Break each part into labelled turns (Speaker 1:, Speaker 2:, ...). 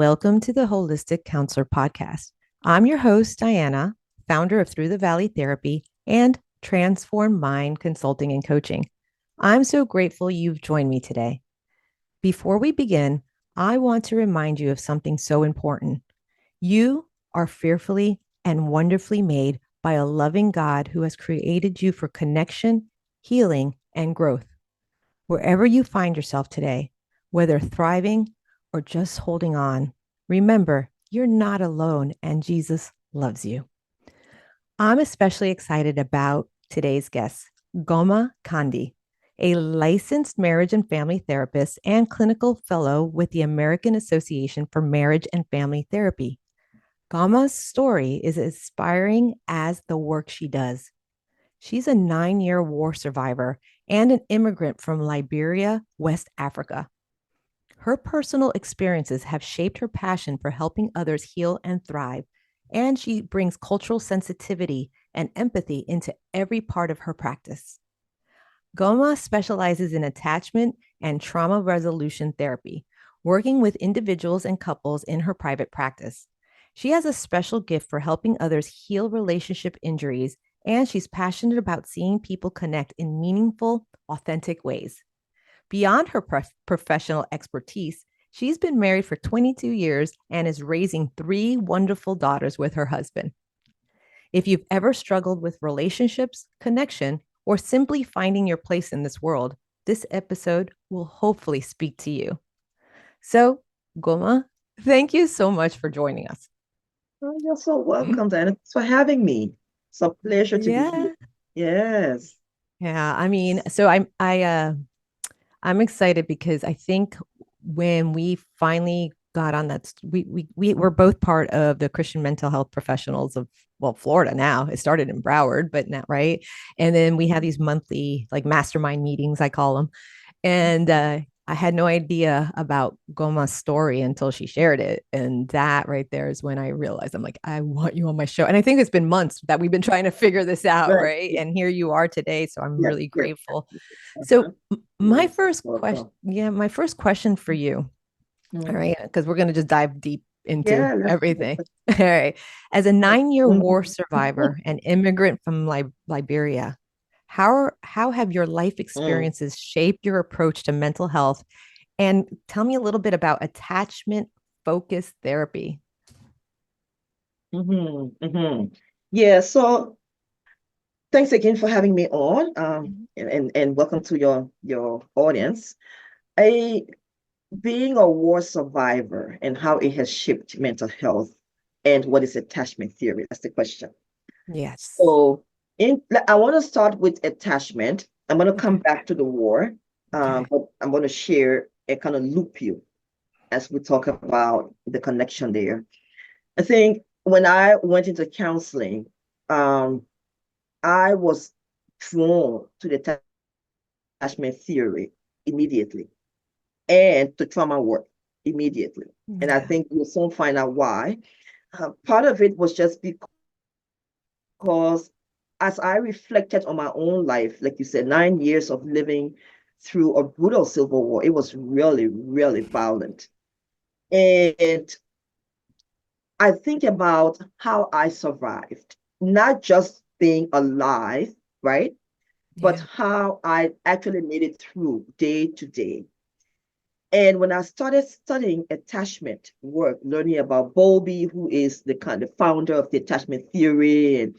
Speaker 1: welcome to the Holistic Counselor Podcast. I'm your host, Diana, founder of Through the Valley Therapy and Transform Mind Consulting and Coaching. I'm so grateful you've joined me today. Before we begin, I want to remind you of something so important. You are fearfully and wonderfully made by a loving God who has created you for connection, healing, and growth. Wherever you find yourself today, whether thriving or just holding on, remember you're not alone and Jesus loves you. I'm especially excited about today's guest, Goumah Conde, a licensed marriage and family therapist and clinical fellow with the American Association for Marriage and Family Therapy. Goumah's story is inspiring as the work she does. She's a 9-year war survivor and an immigrant from Liberia, West Africa. Her personal experiences have shaped her passion for helping others heal and thrive, and she brings cultural sensitivity and empathy into every part of her practice. Goumah specializes in attachment and trauma resolution therapy, working with individuals and couples in her private practice. She has a special gift for helping others heal relationship injuries, and she's passionate about seeing people connect in meaningful, authentic ways. Beyond her professional expertise, she's been married for 22 years and is raising 3 wonderful daughters with her husband. If you've ever struggled with relationships, connection, or simply finding your place in this world, this episode will hopefully speak to you. So, Goumah, thank you so much for joining us.
Speaker 2: Oh, you're so welcome, Diana. Thanks for having me. It's a pleasure to be
Speaker 1: Yeah.
Speaker 2: here. Yes.
Speaker 1: Yeah, I mean, so I'm excited because I think when we finally got on that, we were both part of the Christian mental health professionals of, well, Florida now. It started in Broward, but not right. And then we have these monthly like mastermind meetings, I call them. And I had no idea about Goma's story until she shared it. And that right there is when I realized I'm like, I want you on my show. And I think it's been months that we've been trying to figure this out,
Speaker 2: Right.
Speaker 1: right? And here you are today. So I'm
Speaker 2: Yes,
Speaker 1: really
Speaker 2: yes.
Speaker 1: grateful.
Speaker 2: Uh-huh.
Speaker 1: So my
Speaker 2: You're
Speaker 1: first question,
Speaker 2: welcome.
Speaker 1: yeah, my first question for you, all
Speaker 2: Mm.
Speaker 1: right, because we're going to just dive deep into
Speaker 2: Yeah, let's do
Speaker 1: everything.
Speaker 2: it.
Speaker 1: All right. As a
Speaker 2: Yes.
Speaker 1: 9-year war
Speaker 2: Mhm.
Speaker 1: survivor and immigrant from Liberia, how have your life
Speaker 2: Mm.
Speaker 1: experiences shaped your approach to mental health? And tell me a little bit about attachment focused therapy.
Speaker 2: Mhm. Mhm. Yeah, so thanks again for having me on.
Speaker 1: Mhm.
Speaker 2: And welcome to your audience. I Being a war survivor and how it has shaped mental health and what is attachment theory? That's the question.
Speaker 1: Yes.
Speaker 2: So I want to start with attachment. I'm going to come
Speaker 1: Okay.
Speaker 2: back to the war,
Speaker 1: Okay.
Speaker 2: but I'm going to share a kind of loop you as we talk about the connection there. I think when I went into counseling, um, I was drawn to the attachment theory immediately and to trauma work immediately. And I
Speaker 1: Yeah.
Speaker 2: think you'll soon find out why. Part of it was just because as I reflected on my own life, like you said, 9 years of living through a brutal civil war, it was really, really violent. And I think about how I survived, not just being alive, right? But
Speaker 1: Yeah.
Speaker 2: how I actually made it through day to day. And when I started studying attachment work, learning about Bowlby, who is the kind of founder of the attachment theory, and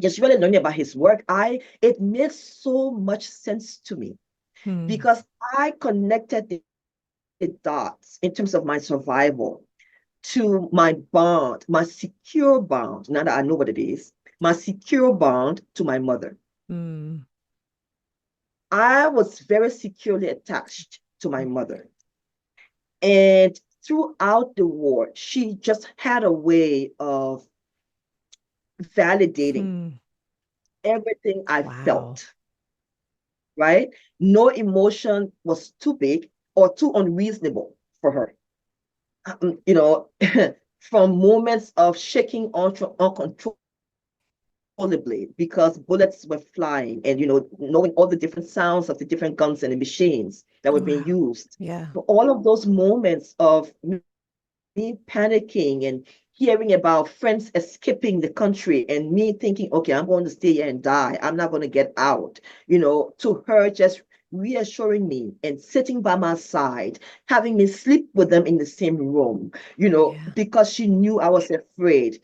Speaker 2: just really learning about his work, it made so much sense to me
Speaker 1: Hmm.
Speaker 2: because I connected the dots in terms of my survival to my bond, my secure bond. Now that I know what it is, my secure bond to my mother.
Speaker 1: Hmm.
Speaker 2: I was very securely attached to my mother. And throughout the war, she just had a way of validating
Speaker 1: Hmm.
Speaker 2: everything I
Speaker 1: Wow.
Speaker 2: felt, right? No emotion was too big or too unreasonable for her. Um, you know, from moments of shaking uncontrollably because bullets were flying and, knowing all the different sounds of the different guns and the machines that were being
Speaker 1: Wow.
Speaker 2: used.
Speaker 1: Yeah.
Speaker 2: So all of those moments of panicking and hearing about friends escaping the country and me thinking, okay, I'm going to stay here and die. I'm not going to get out. To her just reassuring me and sitting by my side, having me sleep with them in the same room,
Speaker 1: Yeah.
Speaker 2: because she knew I was afraid.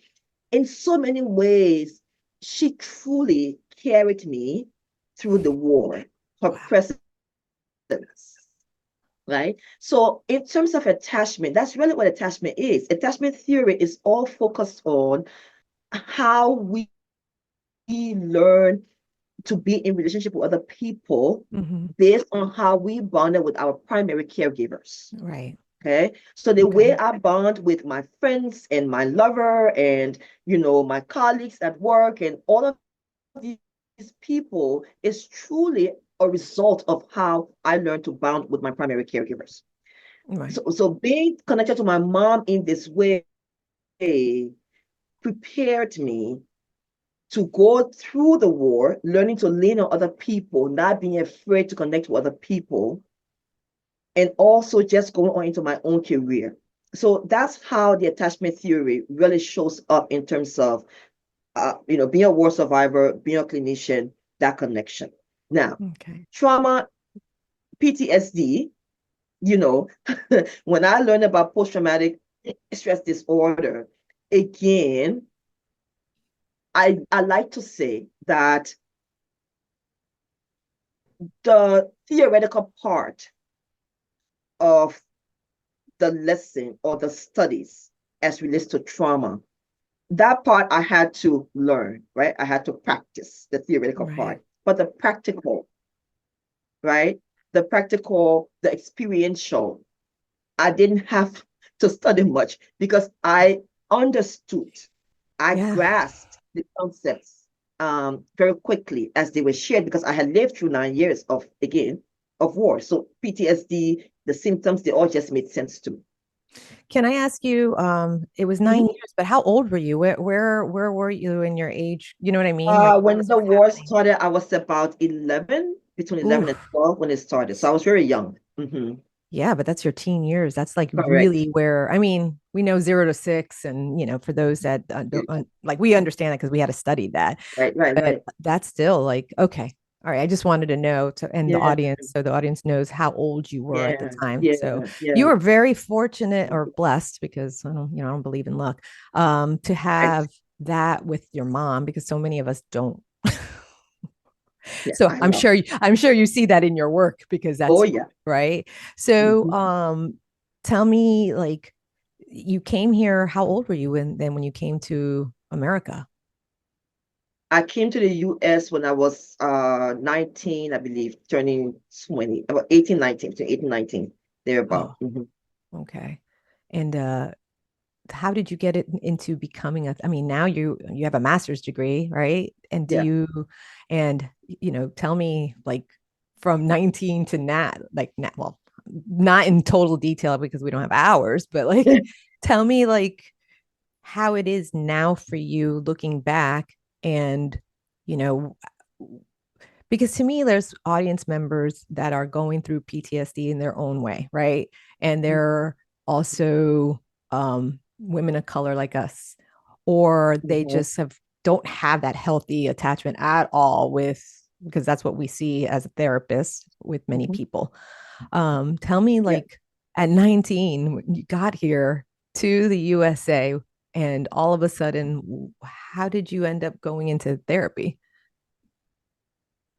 Speaker 2: In so many ways, she truly carried me through the war. Her
Speaker 1: Wow.
Speaker 2: presence, right? So, in terms of attachment, that's really what attachment is. Attachment theory is all focused on how we learn to be in relationship with other people
Speaker 1: Mm-hmm.
Speaker 2: based on how we bonded with our primary caregivers.
Speaker 1: Right.
Speaker 2: Okay. So the way
Speaker 1: Okay.
Speaker 2: I bond with my friends and my lover and my colleagues at work and all of these people is truly a result of how I learned to bond with my primary caregivers.
Speaker 1: Right.
Speaker 2: So being connected to my mom in this way prepared me to go through the war, learning to lean on other people, not being afraid to connect with other people, and also just going on into my own career. So that's how the attachment theory really shows up in terms of, being a war survivor, being a clinician, that connection. Now,
Speaker 1: Okay.
Speaker 2: trauma, PTSD, you know, when I learned about post-traumatic stress disorder, again, I like to say that the theoretical part of the lesson or the studies as relates to trauma, that part I had to learn, right? I had to practice the theoretical
Speaker 1: Right.
Speaker 2: part, but the practical, right? The experiential, I didn't have to study much because I understood, I
Speaker 1: Yeah.
Speaker 2: grasped the concepts very quickly as they were shared because I had lived through 9 years of war. So PTSD, the symptoms, they all just made sense to me.
Speaker 1: Can I ask you, it was 9 years, but how old were you? Where were you in your age? You know what I mean? Like when
Speaker 2: When
Speaker 1: this
Speaker 2: the
Speaker 1: was
Speaker 2: war
Speaker 1: happening?
Speaker 2: started, I was about 11, between 11 and
Speaker 1: Oof.
Speaker 2: 12 when it started. So I was very young.
Speaker 1: Yeah, but that's your teen years. That's like
Speaker 2: Correct.
Speaker 1: really where, I mean, we know 0 to 6, and for those that don't like, we understand that because we had to study that.
Speaker 2: Right, right,
Speaker 1: But
Speaker 2: right.
Speaker 1: that's still like, okay, all right. I just wanted to know and the
Speaker 2: Yeah,
Speaker 1: audience, so the audience knows how old you were at the
Speaker 2: yeah,
Speaker 1: time.
Speaker 2: yeah,
Speaker 1: So you
Speaker 2: yeah.
Speaker 1: were very fortunate or blessed, because I don't believe in luck, to
Speaker 2: Right.
Speaker 1: have that with your mom, because so many of us don't.
Speaker 2: Yeah,
Speaker 1: So
Speaker 2: I know.
Speaker 1: I'm sure you see that in your work, because
Speaker 2: Oh,
Speaker 1: that's
Speaker 2: yeah.
Speaker 1: right. So
Speaker 2: Mhm.
Speaker 1: tell me, like, you came here, how old were you when you came to America?
Speaker 2: I came to the US when I was 19, I believe, turning 20, about 18, 19, to 18, 19, thereabout.
Speaker 1: Oh, okay. And how did you get it into becoming I mean, now you have a master's degree, right? And
Speaker 2: Yeah.
Speaker 1: tell me, like, from 19 to now, like, well, not in total detail because we don't have hours, but like, tell me, like, how it is now for you looking back, and you know because to me, there's audience members that are going through PTSD in their own way, right? And they're also women of color like us, or they
Speaker 2: Mhm.
Speaker 1: just don't have that healthy attachment at all with, because that's what we see as a therapist with many
Speaker 2: Mhm.
Speaker 1: people. Tell me,
Speaker 2: Yeah.
Speaker 1: like, at 19, when you got here to the USA, and all of a sudden, how did you end up going into therapy?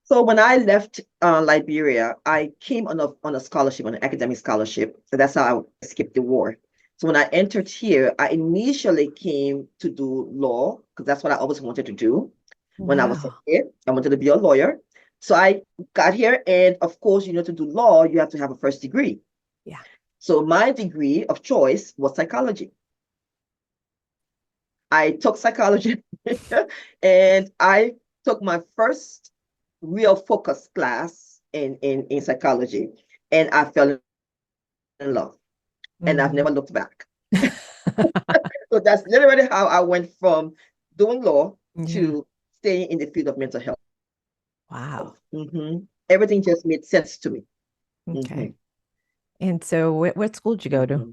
Speaker 2: So when I left Liberia, I came on a scholarship, on an academic scholarship. So that's how I skipped the war. So when I entered here, I initially came to do law because that's what I always wanted to do when I was a
Speaker 1: Wow.
Speaker 2: kid. I wanted to be a lawyer. So I got here, and of course, to do law, you have to have a first degree.
Speaker 1: Yeah.
Speaker 2: So my degree of choice was psychology. I took psychology and I took my first real focus class in psychology, and I fell in love, and I've
Speaker 1: Mhm.
Speaker 2: never looked back. So that's literally how I went from doing law
Speaker 1: Yeah.
Speaker 2: to staying in the field of mental health.
Speaker 1: Wow.
Speaker 2: Everything just made sense to me.
Speaker 1: Okay.
Speaker 2: hmm
Speaker 1: And so what school did you go to?
Speaker 2: hmm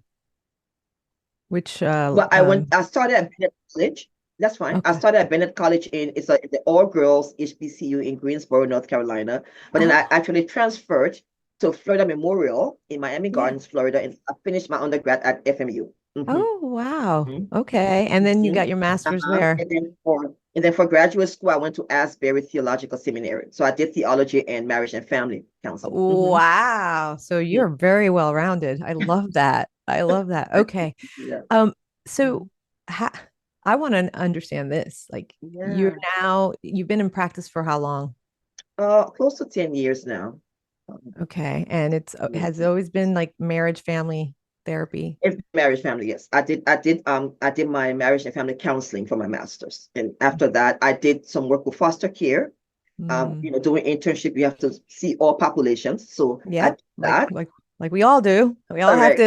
Speaker 1: Which
Speaker 2: Well, I started at Bennett College. That's fine. I
Speaker 1: okay.
Speaker 2: started at Bennett College it's the all girls HBCU in Greensboro, North Carolina. But then I
Speaker 1: Oh,
Speaker 2: actually transferred to Florida Memorial in Miami
Speaker 1: yeah.
Speaker 2: Gardens, Florida, and I finished my undergrad at FMU.
Speaker 1: Oh, wow.
Speaker 2: Hmm.
Speaker 1: Okay. And then you
Speaker 2: Hmm.
Speaker 1: got your master's
Speaker 2: Uh-huh.
Speaker 1: where?
Speaker 2: And then for graduate school, I went to Asbury Theological Seminary. So I did theology and marriage and family counseling.
Speaker 1: Wow. So
Speaker 2: Yeah.
Speaker 1: you're very well rounded. I love that. I love that. Okay.
Speaker 2: Yeah.
Speaker 1: Um, so
Speaker 2: Mhm.
Speaker 1: ha I want to understand this. Like
Speaker 2: Yeah.
Speaker 1: you've been in practice for how long?
Speaker 2: Close to 10 years now. Um,
Speaker 1: Okay. And it
Speaker 2: yeah.
Speaker 1: has always been like marriage family therapy.
Speaker 2: If marriage family, yes. I did my marriage and family counseling for my master's. And after that, I did some work with foster care.
Speaker 1: Mm.
Speaker 2: Doing internship, you have to see all populations. So I
Speaker 1: Yep.
Speaker 2: did that.
Speaker 1: Like we all do. We all have
Speaker 2: Correct.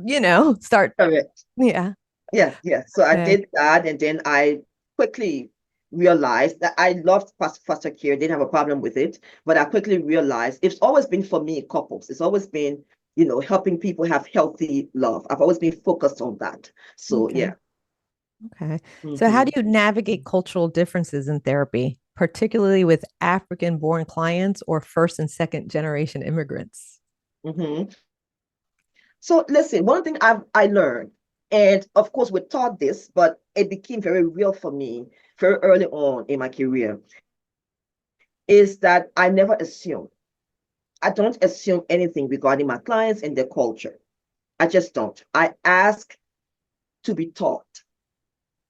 Speaker 1: to, start.
Speaker 2: Correct.
Speaker 1: Yeah.
Speaker 2: Yeah, yeah. So I
Speaker 1: Okay.
Speaker 2: did that, and then I quickly realized that I loved foster care, didn't have a problem with it, but I quickly realized it's always been for me couples. It's always been, helping people have healthy love. I've always been focused on that. So
Speaker 1: Okay.
Speaker 2: yeah.
Speaker 1: Okay. So how do
Speaker 2: Hmm.
Speaker 1: you navigate cultural differences in therapy, particularly with African born clients or first and second generation immigrants?
Speaker 2: Hmm. So listen, one thing I learned, and of course we taught this, but it became very real for me very early on in my career, is that I never assume. I don't assume anything regarding my clients and their culture. I just don't. I ask to be taught.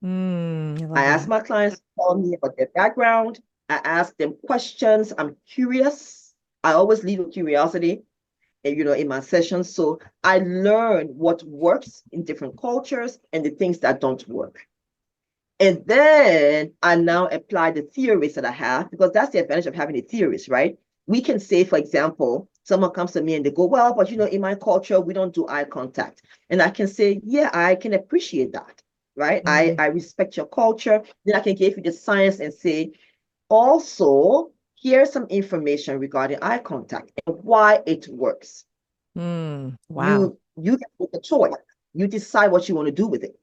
Speaker 1: I
Speaker 2: I
Speaker 1: love
Speaker 2: ask
Speaker 1: that.
Speaker 2: my clients to tell me about their background. I ask them questions. I'm curious. I always lead with curiosity, in my sessions. So I learn what works in different cultures and the things that don't work. And then I now apply the theories that I have, because that's the advantage of having the theories, right? We can say, for example, someone comes to me and they go, well, but in my culture, we don't do eye contact. And I can say, yeah, I can appreciate that, right? I,
Speaker 1: Mm,
Speaker 2: I respect your culture. Then I can give you the science and say, also, here's some information regarding eye contact and why it works.
Speaker 1: wow.
Speaker 2: You can make a choice. You decide what you want to do with it,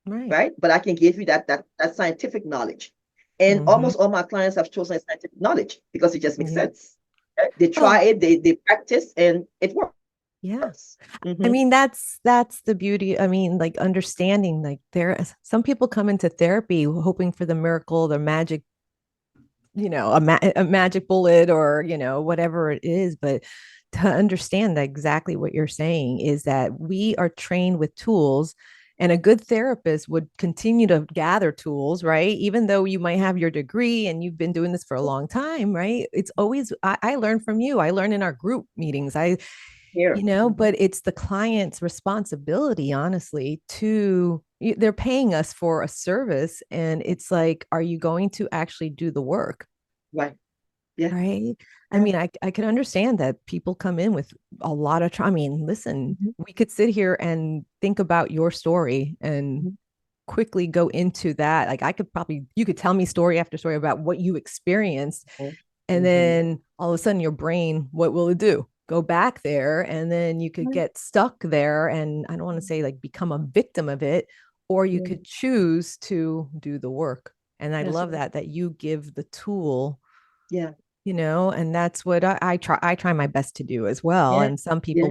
Speaker 1: Right.
Speaker 2: right? But I can give you that scientific knowledge. And
Speaker 1: Hmm.
Speaker 2: almost all my clients have chosen scientific knowledge because it just makes
Speaker 1: Yeah.
Speaker 2: sense. Right? They
Speaker 1: Well,
Speaker 2: try it, they practice, and it
Speaker 1: yeah.
Speaker 2: works.
Speaker 1: I
Speaker 2: Mm-hmm.
Speaker 1: mean, that's the beauty. I mean, like understanding, like some people come into therapy hoping for the miracle, the magic, a magic bullet or, whatever it is. But to understand that exactly what you're saying is that we are trained with tools, and a good therapist would continue to gather tools, right? Even though you might have your degree and you've been doing this for a long time, right? It's always, I learn from you. I learn in our group meetings.
Speaker 2: Here. Mm-hmm.
Speaker 1: But it's the client's responsibility, honestly, they're paying us for a service. And it's like, are you going to actually do the work?
Speaker 2: Right. Yeah.
Speaker 1: Right. I
Speaker 2: Yeah.
Speaker 1: mean, I can understand that people come in with a lot of I mean, listen,
Speaker 2: Mm-hmm.
Speaker 1: we could sit here and think about your story and quickly go into that. Like you could tell me story after story about what you experienced. And
Speaker 2: Mm-hmm.
Speaker 1: then all of a sudden your brain, what will it do? Go back there, and then you could get stuck there. And I don't want to say like become a victim of it, or you
Speaker 2: Yeah.
Speaker 1: could choose to do the work. And I
Speaker 2: That's
Speaker 1: love
Speaker 2: right.
Speaker 1: that you give the tool,
Speaker 2: Yeah.
Speaker 1: and that's what I try my best to do as well.
Speaker 2: Yeah.
Speaker 1: And
Speaker 2: Yes.
Speaker 1: some people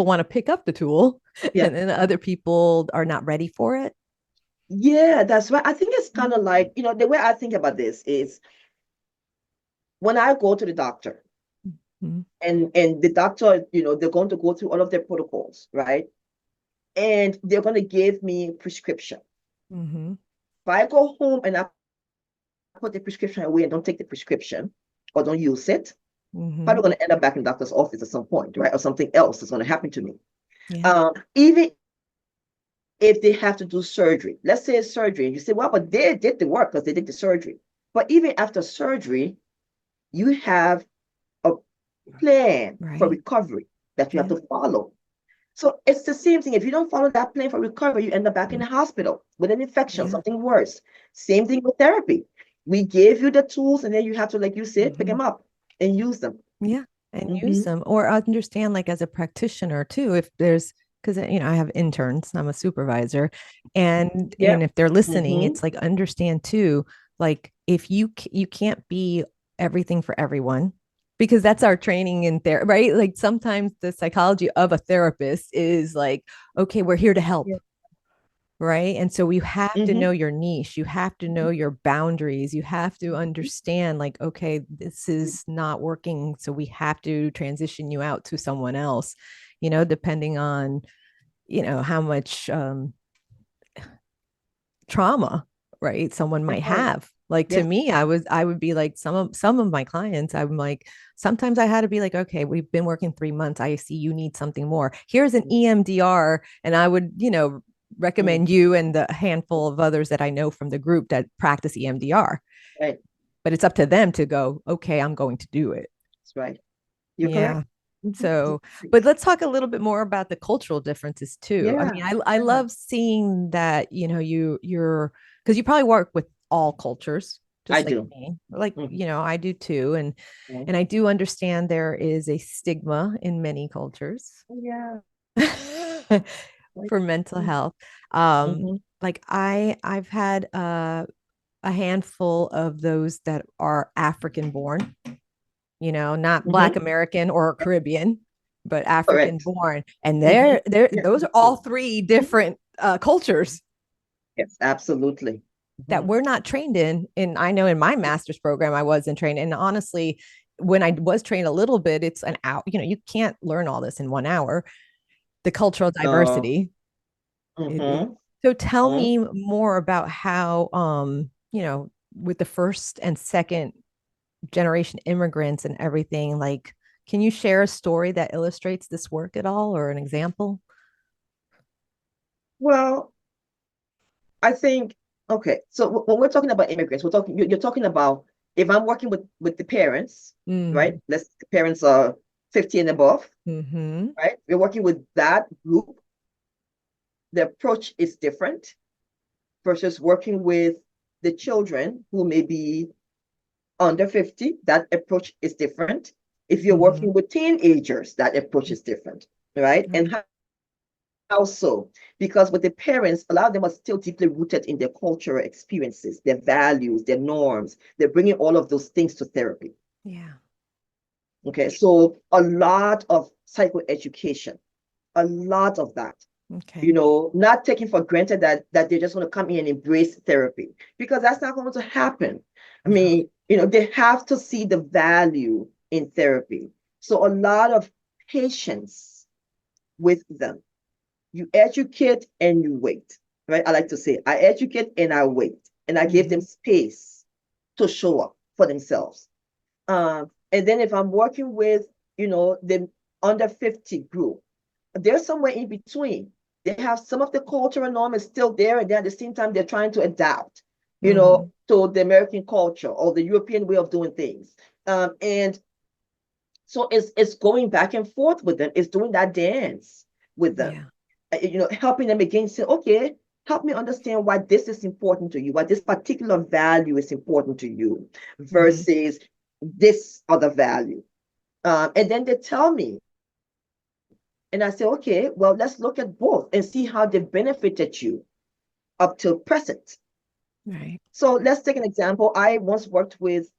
Speaker 1: want to pick up the tool,
Speaker 2: Yeah.
Speaker 1: and then other people are not ready for it.
Speaker 2: Yeah, that's right. I think it's kind of like, the way I think about this is when I go to the doctor,
Speaker 1: Mhm.
Speaker 2: and the doctor, they're going to go through all of their protocols, right? And they're going to give me prescription.
Speaker 1: Mhm.
Speaker 2: If I go home and I put the prescription away and don't take the prescription or don't use it,
Speaker 1: Mhm.
Speaker 2: probably going to end up back in the doctor's office at some point, right? Or something else is going to happen to me.
Speaker 1: Yeah.
Speaker 2: Even if they have to do surgery, let's say it's surgery, and you say, well, but they did the work because they did the surgery. But even after surgery, you have a plan for
Speaker 1: Right.
Speaker 2: recovery that you have
Speaker 1: Yeah.
Speaker 2: to follow. So it's the same thing. If you don't follow that plan for recovery, you end up back in
Speaker 1: Mm.
Speaker 2: the hospital with an infection,
Speaker 1: Yeah.
Speaker 2: something worse. Same thing with therapy. We give you the tools, and then you have to, like you said, pick
Speaker 1: Mhm.
Speaker 2: them up and use them.
Speaker 1: Yeah. And use
Speaker 2: Hmm.
Speaker 1: them, or understand, like as a practitioner too, if there's because I have interns, I'm a supervisor, and
Speaker 2: Yep.
Speaker 1: if they're listening,
Speaker 2: Mm-hmm.
Speaker 1: it's like understand too, like if you can't be everything for everyone, because that's our training in there, right? Like sometimes the psychology of a therapist is like, okay, we're here to help,
Speaker 2: Yeah.
Speaker 1: right? And so you have to
Speaker 2: Mm-hmm.
Speaker 1: know your niche, you have to know your boundaries, you have to understand, like, okay, this is not working, so we have to transition you out to someone else, depending on how much trauma, right, someone might
Speaker 2: Right.
Speaker 1: have. Like to
Speaker 2: Yes.
Speaker 1: me, I would be like, some of my clients, I'm like, sometimes I had to be like, okay, we've been working 3 months, I see you need something more, here's an EMDR, and I would recommend
Speaker 2: Mm-hmm.
Speaker 1: you and the handful of others that I know from the group that practice EMDR.
Speaker 2: Right.
Speaker 1: But it's up to them to go, okay, I'm going to do it.
Speaker 2: That's right. You're
Speaker 1: Yeah.
Speaker 2: correct. Mm-hmm.
Speaker 1: So, but let's talk a little bit more about the cultural differences too. I
Speaker 2: Yeah.
Speaker 1: mean, I
Speaker 2: Yeah.
Speaker 1: love seeing that, you're because you probably work with all cultures,
Speaker 2: I
Speaker 1: just like
Speaker 2: do.
Speaker 1: me. Like,
Speaker 2: Mm-hmm.
Speaker 1: I do too. And
Speaker 2: Yeah.
Speaker 1: and I do understand there is a stigma in many cultures
Speaker 2: Yeah. Right.
Speaker 1: for mental health. Um,
Speaker 2: Mm-hmm.
Speaker 1: like I've had a handful of those that are African born, not Black
Speaker 2: Mm-hmm.
Speaker 1: American or Caribbean, but African
Speaker 2: Correct.
Speaker 1: born. And
Speaker 2: Mm-hmm. Yeah.
Speaker 1: those are all three different cultures
Speaker 2: Yes, absolutely.
Speaker 1: that
Speaker 2: Mm-hmm.
Speaker 1: we're not trained in. And I know in my master's program, I wasn't trained. And honestly, when I was trained a little bit, it's an hour, you can't learn all this in 1 hour, the cultural
Speaker 2: No.
Speaker 1: diversity.
Speaker 2: Mm-hmm.
Speaker 1: So tell
Speaker 2: Mm-hmm.
Speaker 1: me more about how, with the first and second generation immigrants and everything, like, can you share a story that illustrates this work at all, or an example?
Speaker 2: Well, I think, okay, so when we're talking about immigrants, you're talking about if I'm working with the parents, right?
Speaker 1: Mm-hmm.
Speaker 2: The parents are 50 and above,
Speaker 1: Mm-hmm.
Speaker 2: right? We're working with that group. The approach is different versus working with the children who may be under 50. That approach is different. If you're
Speaker 1: Mm-hmm.
Speaker 2: working with teenagers, that approach is different, right? And
Speaker 1: Right.
Speaker 2: how so? Because with the parents, a lot of them are still deeply rooted in their cultural experiences, their values, their norms. They're bringing all of those things to therapy.
Speaker 1: Yeah.
Speaker 2: Okay, so a lot of psychoeducation, a lot of that.
Speaker 1: Okay.
Speaker 2: Not taking for granted that they're just going to come in and embrace therapy, because that's not going to happen. I
Speaker 1: No.
Speaker 2: mean, they have to see the value in therapy. So a lot of patience with them. You educate and you wait, right? I like to say, I educate and I wait, and I give them
Speaker 1: Mm-hmm.
Speaker 2: space to show up for themselves. And then if I'm working with, the under 50 group, they're somewhere in between. They have some of the cultural norm is still there, and then at the same time, they're trying to adapt,
Speaker 1: Mm-hmm.
Speaker 2: to the American culture or the European way of doing things. And so it's going back and forth with them. It's doing that dance with them,
Speaker 1: Yeah.
Speaker 2: helping them again say, okay, help me understand why this is important to you, why this particular value is important to you
Speaker 1: Mm-hmm.
Speaker 2: versus this other value. And then they tell me, and I say, okay, well, let's look at both and see how they benefited you up till present.
Speaker 1: Right.
Speaker 2: So let's take an example. I once worked with,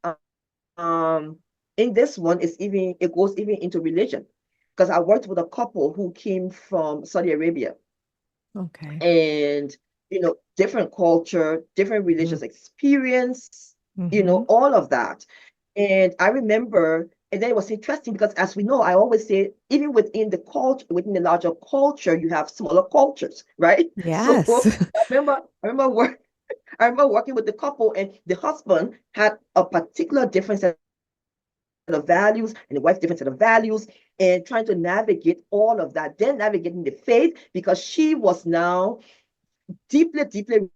Speaker 2: um, in this one, it goes even into religion, because I worked with a couple who came from Saudi Arabia,
Speaker 1: Okay.
Speaker 2: and different culture, different
Speaker 1: Mm-hmm.
Speaker 2: religious experience,
Speaker 1: Mm-hmm.
Speaker 2: all of that. And I remember, and then it was interesting because, as we know, I always say, even within the culture, within the larger culture, you have smaller cultures, right? So
Speaker 1: Yes.
Speaker 2: I remember working with the couple, and the husband had a particular different set of values, and the wife different set of values, and trying to navigate all of that, then navigating the faith, because she was now deeply, deeply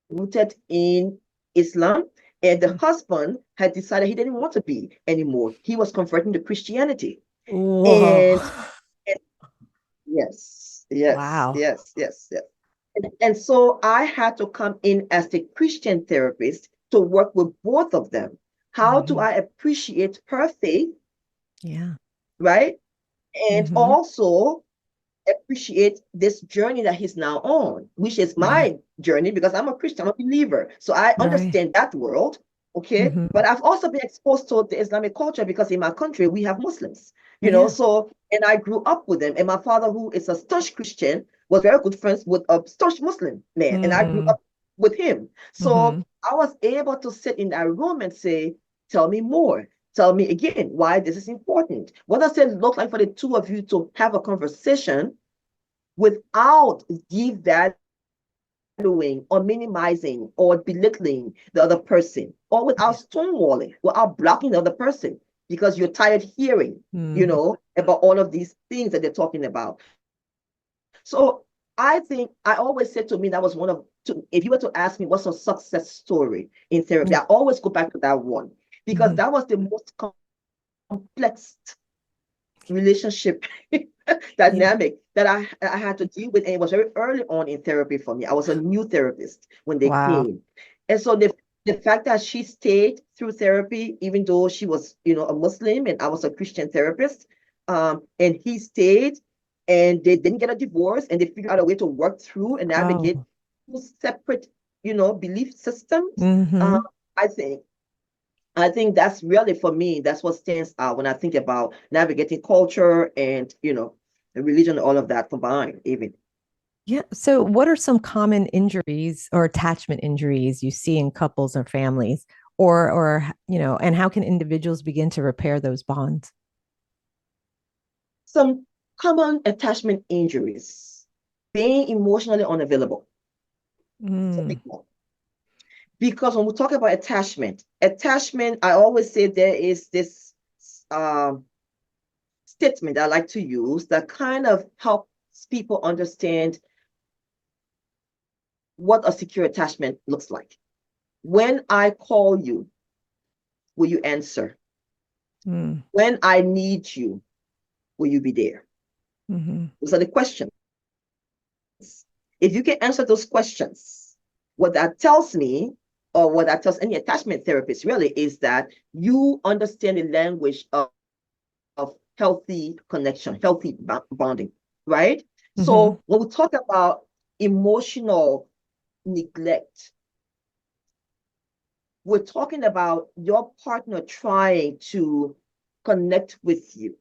Speaker 2: rooted in Islam. And the husband had decided he didn't want to be anymore. He was converting to Christianity.
Speaker 1: Whoa.
Speaker 2: And yes, yes,
Speaker 1: Wow.
Speaker 2: yes, yes, yes. And so I had to come in as the Christian therapist to work with both of them. How do
Speaker 1: Mm-hmm.
Speaker 2: I appreciate her faith,
Speaker 1: Yeah.
Speaker 2: right? And
Speaker 1: Mm-hmm.
Speaker 2: also appreciate this journey that he's now on, which is
Speaker 1: Right.
Speaker 2: my journey because I'm a Christian, I'm a believer. So I
Speaker 1: Right.
Speaker 2: understand that world. Okay.
Speaker 1: Mm-hmm.
Speaker 2: But I've also been exposed to the Islamic culture because in my country we have Muslims,
Speaker 1: Yeah.
Speaker 2: so and I grew up with them. And my father, who is a staunch Christian, was very good friends with a staunch Muslim man. And I grew
Speaker 1: Mm-hmm.
Speaker 2: up with him.
Speaker 1: Mm-hmm.
Speaker 2: So I was able to sit in that room and say, tell me more. Tell me again why this is important. What does it look like for the two of you to have a conversation without devaluing or minimizing or belittling the other person, or without stonewalling, without blocking the other person because you're tired hearing,
Speaker 1: Mm-hmm.
Speaker 2: about all of these things that they're talking about. So I think I always said to me that was if you were to ask me what's a success story in therapy, I always go back to that one because
Speaker 1: Mm-hmm.
Speaker 2: that was the most complex relationship
Speaker 1: Yeah.
Speaker 2: dynamic that I had to deal with. And it was very early on in therapy for me. I was a new therapist when they
Speaker 1: Wow.
Speaker 2: came. And so the fact that she stayed through therapy, even though she was, a Muslim and I was a Christian therapist, and he stayed and they didn't get a divorce and they figured out a way to work through and navigate
Speaker 1: Oh.
Speaker 2: two separate, belief systems.
Speaker 1: Mm-hmm.
Speaker 2: I think I think that's really for me, that's what stands out when I think about navigating culture and, the religion, all of that combined, even.
Speaker 1: Yeah. So, what are some common injuries or attachment injuries you see in couples or families, and how can individuals begin to repair those bonds?
Speaker 2: Some common attachment injuries, being emotionally unavailable. It's a big
Speaker 1: Mm,
Speaker 2: one. Because when we talk about attachment, I always say there is this um, statement I like to use that kind of helps people understand what a secure attachment looks like. When I call you, will you answer?
Speaker 1: mm,
Speaker 2: When I need you, will you be there?
Speaker 1: mhm,
Speaker 2: Those are the questions. If you can answer those questions, what that tells me, or what that tells any attachment therapist really, is that you understand the language of healthy connection, healthy bonding, right?
Speaker 1: mhm,
Speaker 2: So when we talk about emotional neglect, we're talking about your partner trying to connect with you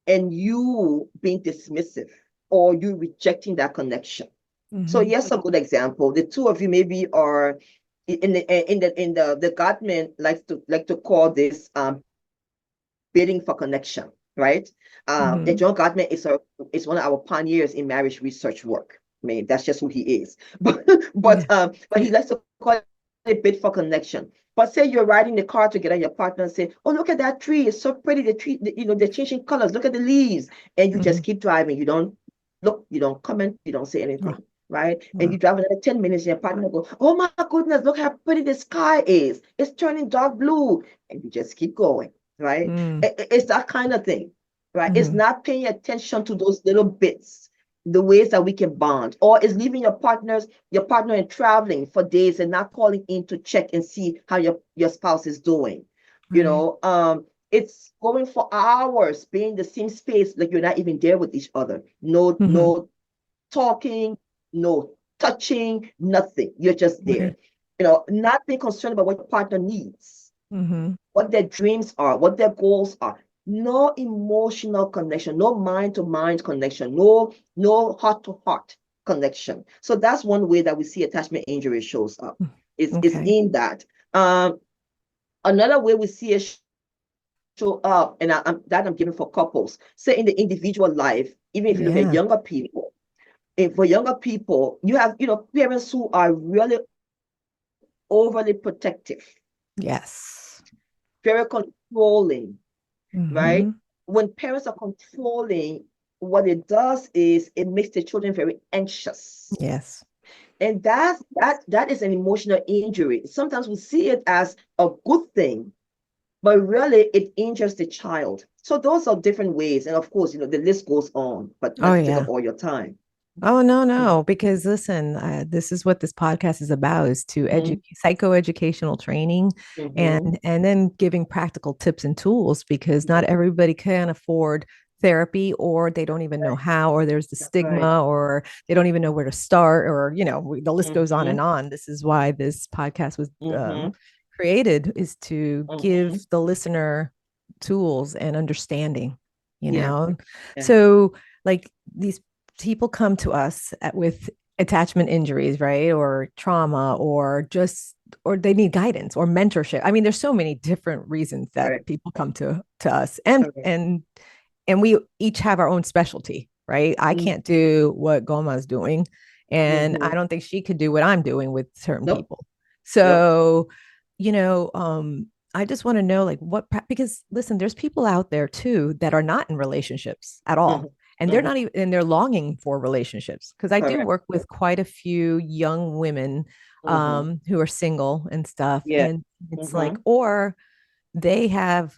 Speaker 2: and you being dismissive or you rejecting that connection. So
Speaker 1: mhm.
Speaker 2: yes, a good example. The two of you maybe are the government like to call this bidding for connection, right? And
Speaker 1: Mhm.
Speaker 2: John Gottman is one of our pioneers in marriage research work. I mean, that's just who he is. But
Speaker 1: Yeah.
Speaker 2: but he likes to call it bid for connection. But say you're riding the car together, and your partner say, "Oh, look at that tree! It's so pretty. The tree, they're changing colors. Look at the leaves." And you just
Speaker 1: Mhm.
Speaker 2: keep driving. You don't look, you don't comment, you don't say
Speaker 1: Oh,
Speaker 2: anything, right? And
Speaker 1: wow.
Speaker 2: you drive another 10 minutes, and your partner go, "Oh my goodness, look how pretty the sky is. It's turning dark blue." And you just keep going, right?
Speaker 1: Mm,
Speaker 2: It's that kind of thing, right? It's
Speaker 1: mhm,
Speaker 2: not paying attention to those little bits, the ways that we can bond, or is leaving your partner and traveling for days and not calling in to check and see how your spouse is doing.
Speaker 1: right.
Speaker 2: It's going for hours, being in the same space, like you're not even there with each other. No,
Speaker 1: Mhm,
Speaker 2: no talking, no touching, nothing. You're just there.
Speaker 1: right.
Speaker 2: Not being concerned about what your partner needs,
Speaker 1: Mhm,
Speaker 2: what their dreams are, what their goals are. No emotional connection, no mind-to-mind connection, no heart-to-heart connection. So that's one way that we see attachment injury shows up.
Speaker 1: mm,
Speaker 2: Is
Speaker 1: okay.
Speaker 2: in that. Another way we see it show up, and I'm giving for couples, say in the individual life, even if you look at
Speaker 1: Yeah.
Speaker 2: younger people. For younger people, you have, parents who are really overly protective,
Speaker 1: Yes.
Speaker 2: very controlling, right?
Speaker 1: Mhm.
Speaker 2: When parents are controlling, what it does is it makes the children very anxious.
Speaker 1: Yes.
Speaker 2: And that is an emotional injury. Sometimes we see it as a good thing, but really it injures the child. So those are different ways. And of course, the list goes on, but
Speaker 1: Oh,
Speaker 2: not to take up
Speaker 1: yeah.
Speaker 2: all your time.
Speaker 1: Oh, no, no, because listen, this is what this podcast is about, is to
Speaker 2: Mm-hmm,
Speaker 1: educate psychoeducational training
Speaker 2: mm-hmm,
Speaker 1: and then giving practical tips and tools because not
Speaker 2: mm-hmm,
Speaker 1: everybody can afford therapy, or they don't even know how, or there's the
Speaker 2: That's right.
Speaker 1: stigma, or they don't even know where to start, or the list goes on and
Speaker 2: Mm-hmm.
Speaker 1: on. This is why this podcast was
Speaker 2: Mm-hmm.
Speaker 1: created, is to
Speaker 2: Mm-hmm.
Speaker 1: give the listener tools and understanding, you
Speaker 2: Yeah.
Speaker 1: know.
Speaker 2: Yeah.
Speaker 1: So like these people come to us with attachment injuries, right? Or trauma, or they need guidance or mentorship. I mean, there's so many different reasons that
Speaker 2: Correct.
Speaker 1: people come to us, and
Speaker 2: Correct.
Speaker 1: and we each have our own specialty, right? I
Speaker 2: Mm-hmm.
Speaker 1: can't do what Goumah is doing, and I
Speaker 2: Mm-hmm.
Speaker 1: don't think she could do what I'm doing with certain
Speaker 2: Nope.
Speaker 1: people.
Speaker 2: Nope.
Speaker 1: So, I just want to know, like, because listen, there's people out there too that are not in relationships at
Speaker 2: Mm-hmm.
Speaker 1: all. And they're
Speaker 2: Mm-hmm.
Speaker 1: not even, and they're longing for relationships. Because I do
Speaker 2: Correct.
Speaker 1: work with quite a few young women
Speaker 2: Mm-hmm.
Speaker 1: who are single and stuff.
Speaker 2: Yeah.
Speaker 1: And it's like,
Speaker 2: Mm-hmm.
Speaker 1: or they have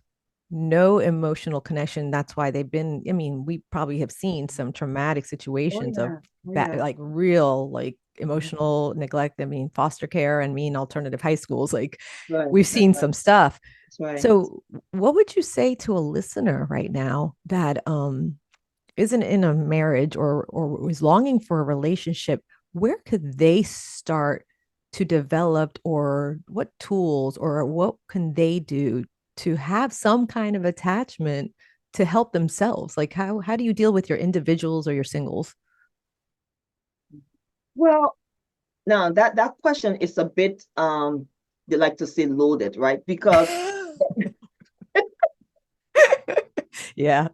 Speaker 1: no emotional connection. That's why they've been, I mean, we probably have seen some traumatic
Speaker 2: Oh
Speaker 1: situations of
Speaker 2: yeah. Oh
Speaker 1: that,
Speaker 2: yeah.
Speaker 1: like real, like
Speaker 2: Mm-hmm.
Speaker 1: emotional neglect. I mean, foster care and alternative high schools. Like
Speaker 2: Right.
Speaker 1: we've
Speaker 2: That's
Speaker 1: seen
Speaker 2: right.
Speaker 1: some stuff.
Speaker 2: That's right.
Speaker 1: So, what would you say to a listener right now that isn't in a marriage, or is longing for a relationship? Where could they start to develop, or what tools, or what can they do to have some kind of attachment to help themselves? Like how do you deal with your individuals or your singles?
Speaker 2: Well, now that question is a bit they like to say loaded, right? Because
Speaker 1: Yeah.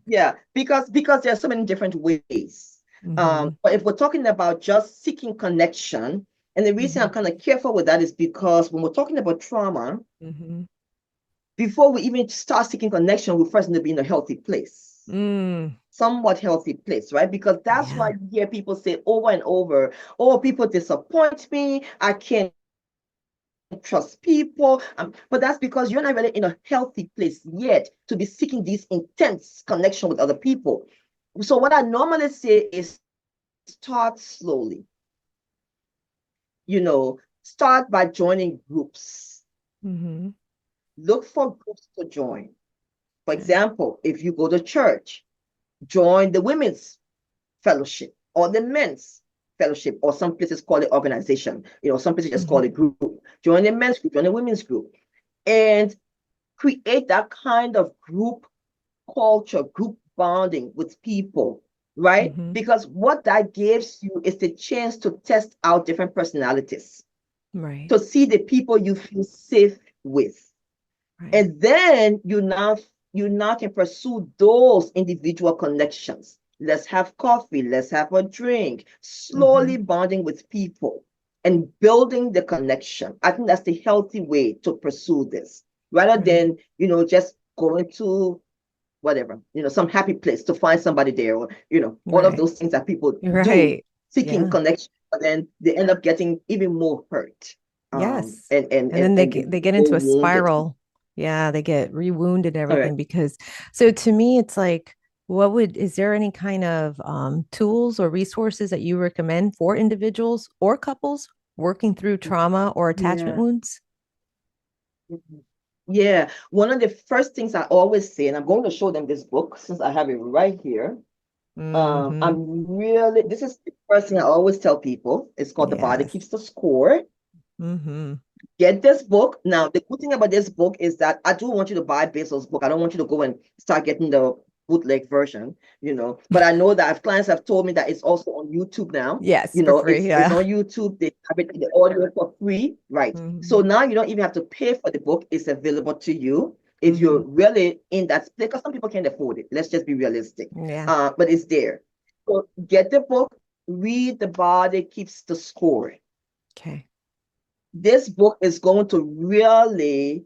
Speaker 2: yeah, because there are so many different ways.
Speaker 1: Mm-hmm.
Speaker 2: But if we're talking about just seeking connection, and the reason
Speaker 1: Mm-hmm.
Speaker 2: I'm kind of careful with that is because when we're talking about trauma,
Speaker 1: Mm-hmm.
Speaker 2: before we even start seeking connection, we first need to be in a healthy place,
Speaker 1: Mm.
Speaker 2: somewhat healthy place, right? Because that's why
Speaker 1: Yeah.
Speaker 2: you hear people say over and over, oh, people disappoint me, I can't trust people. But that's because you're not really in a healthy place yet to be seeking this intense connection with other people. So what I normally say is start slowly. Start by joining groups.
Speaker 1: Mm-hmm.
Speaker 2: Look for groups to join. For
Speaker 1: Okay.
Speaker 2: example, if you go to church, join the women's fellowship or the men's fellowship, or some places call it organization. Some places just call
Speaker 1: Mm-hmm.
Speaker 2: it group. Join the men's group, join the women's group, and create that kind of group culture, group bonding with people, right?
Speaker 1: Mm-hmm.
Speaker 2: Because what that gives you is the chance to test out different personalities,
Speaker 1: Right.
Speaker 2: to see the people you feel safe with.
Speaker 1: Right.
Speaker 2: And then you now can pursue those individual connections. Let's have coffee, let's have a drink, slowly
Speaker 1: Mm-hmm.
Speaker 2: bonding with people and building the connection. I think that's the healthy way to pursue this, rather
Speaker 1: Right.
Speaker 2: than, just going to whatever, some happy place to find somebody there, or, all of
Speaker 1: Right.
Speaker 2: those things that people do,
Speaker 1: Right.
Speaker 2: seeking
Speaker 1: Yeah.
Speaker 2: connection, but then they end up getting even more hurt,
Speaker 1: Yes.
Speaker 2: and and
Speaker 1: And
Speaker 2: and,
Speaker 1: then
Speaker 2: and be
Speaker 1: they get
Speaker 2: more
Speaker 1: into a
Speaker 2: wounded.
Speaker 1: spiral. Yeah, they get rewounded and everything
Speaker 2: Correct.
Speaker 1: because so to me it's like is there any kind of tools or resources that you recommend for individuals or couples working through trauma or attachment
Speaker 2: Yeah.
Speaker 1: wounds?
Speaker 2: Mhm. Yeah. One of the first things I always say, and I'm going to show them this book since I have it right here.
Speaker 1: Mm-hmm.
Speaker 2: This is the first thing I always tell people. It's called The Body
Speaker 1: Yes.
Speaker 2: Keeps the Score.
Speaker 1: Mm-hmm.
Speaker 2: Get this book. Now, the good thing about this book is that I do want you to buy Basil's book. I don't want you to go and start getting the bootleg version. But I know that if clients have told me that it's also on YouTube now.
Speaker 1: Yes,
Speaker 2: You
Speaker 1: for
Speaker 2: know,
Speaker 1: free.
Speaker 2: it's
Speaker 1: Yeah.
Speaker 2: on YouTube. They have it in the audio for free, right? So
Speaker 1: Mm-hmm.
Speaker 2: now you don't even have to pay for the book. It's available to you if
Speaker 1: Mm-hmm.
Speaker 2: you're really in that space. Because some people can't afford it. Let's just be realistic.
Speaker 1: Yeah.
Speaker 2: But it's there. So get the book. Read The Body Keeps the Score.
Speaker 1: Okay.
Speaker 2: This book is going to really